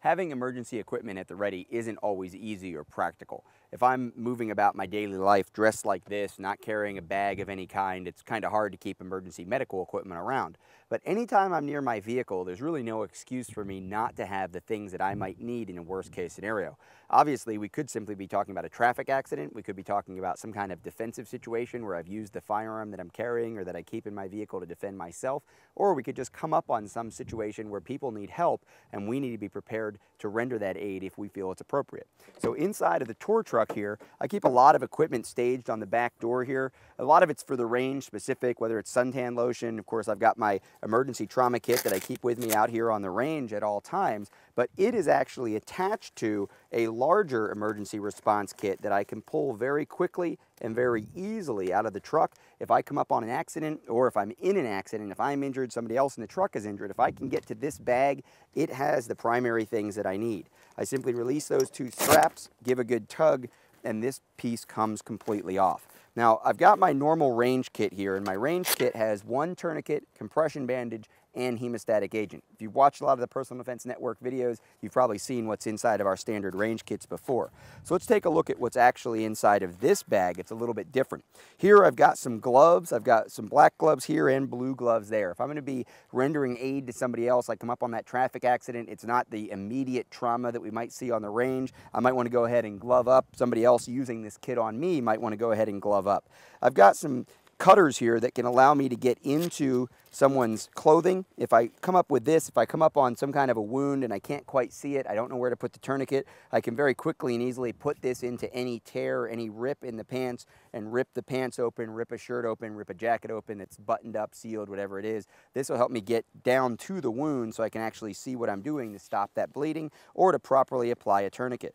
having emergency equipment at the ready isn't always easy or practical. If I'm moving about my daily life dressed like this, not carrying a bag of any kind, it's kind of hard to keep emergency medical equipment around. But anytime I'm near my vehicle, there's really no excuse for me not to have the things that I might need in a worst case scenario. Obviously, we could simply be talking about a traffic accident. We could be talking about some kind of defensive situation where I've used the firearm that I'm carrying or that I keep in my vehicle to defend myself. Or we could just come up on some situation where people need help and we need to be prepared to render that aid if we feel it's appropriate. So inside of the tour truck here, I keep a lot of equipment staged on the back door here. A lot of it's for the range specific, whether it's suntan lotion. Of course, I've got my emergency trauma kit that I keep with me out here on the range at all times, but it is actually attached to a larger emergency response kit that I can pull very quickly and very easily out of the truck. If I come up on an accident, or if I'm in an accident, if I'm injured, somebody else in the truck is injured, if I can get to this bag, it has the primary things that I need. I simply release those two straps, give a good tug, and this piece comes completely off. Now, I've got my normal range kit here, and my range kit has one tourniquet, compression bandage, and hemostatic agent. If you've watched a lot of the Personal Defense Network videos, you've probably seen what's inside of our standard range kits before. So let's take a look at what's actually inside of this bag. It's a little bit different. Here I've got some gloves. I've got some black gloves here and blue gloves there. If I'm going to be rendering aid to somebody else, like come up on that traffic accident, it's not the immediate trauma that we might see on the range. I might want to go ahead and glove up. Somebody else using this kit on me might want to go ahead and glove up. I've got some cutters here that can allow me to get into someone's clothing. If I come up with this, if I come up on some kind of a wound and I can't quite see it, I don't know where to put the tourniquet, I can very quickly and easily put this into any tear, any rip in the pants, and rip the pants open, rip a shirt open, rip a jacket open that's buttoned up, sealed, whatever it is. This will help me get down to the wound so I can actually see what I'm doing to stop that bleeding or to properly apply a tourniquet.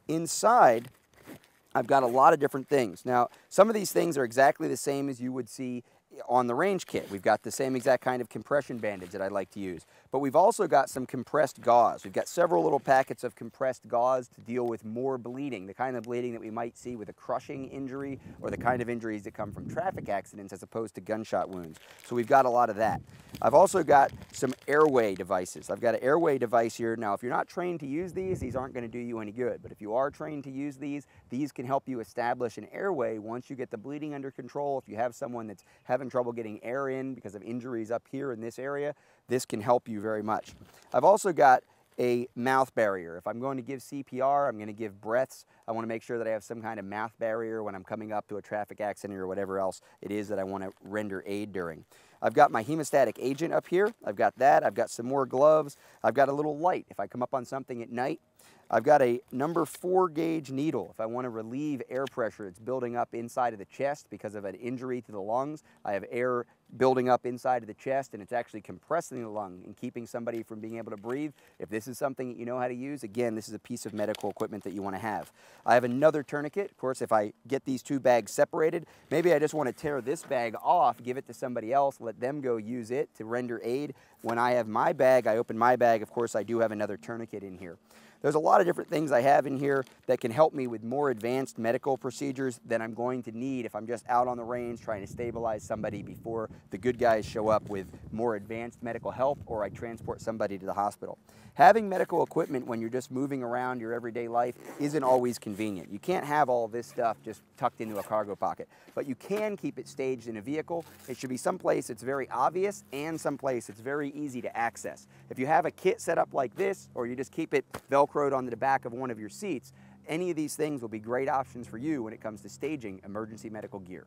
Inside, I've got a lot of different things. Now, some of these things are exactly the same as you would see on the range kit. We've got the same exact kind of compression bandage that I like to use, but we've also got some compressed gauze. We've got several little packets of compressed gauze to deal with more bleeding, the kind of bleeding that we might see with a crushing injury or the kind of injuries that come from traffic accidents as opposed to gunshot wounds. So we've got a lot of that. I've also got some Airway devices. I've got an Airway device here. Now, if you're not trained to use these aren't going to do you any good, but if you are trained to use these can help you establish an airway once you get the bleeding under control. If you have someone that's having trouble getting air in because of injuries up here in this area, this can help you very much. I've also got a mouth barrier. If I'm going to give CPR, I'm going to give breaths, I want to make sure that I have some kind of mouth barrier when I'm coming up to a traffic accident or whatever else it is that I want to render aid during. I've got my hemostatic agent up here. I've got that. I've got some more gloves. I've got a little light if I come up on something at night. I've got a number 4 gauge needle. If I want to relieve air pressure, it's building up inside of the chest because of an injury to the lungs. I have air building up inside of the chest and it's actually compressing the lung and keeping somebody from being able to breathe. If this is something that you know how to use, again, this is a piece of medical equipment that you want to have. I have another tourniquet. Of course, if I get these two bags separated, maybe I just want to tear this bag off, give it to somebody else, let them go use it to render aid. When I have my bag, I open my bag, of course, I do have another tourniquet in here. There's a lot of different things I have in here that can help me with more advanced medical procedures than I'm going to need if I'm just out on the range trying to stabilize somebody before the good guys show up with more advanced medical help or I transport somebody to the hospital. Having medical equipment when you're just moving around your everyday life isn't always convenient. You can't have all this stuff just tucked into a cargo pocket, but you can keep it staged in a vehicle. It should be someplace that's very obvious and someplace it's very easy to access. If you have a kit set up like this, or you just keep it Velcroed onto the back of one of your seats, any of these things will be great options for you when it comes to staging emergency medical gear.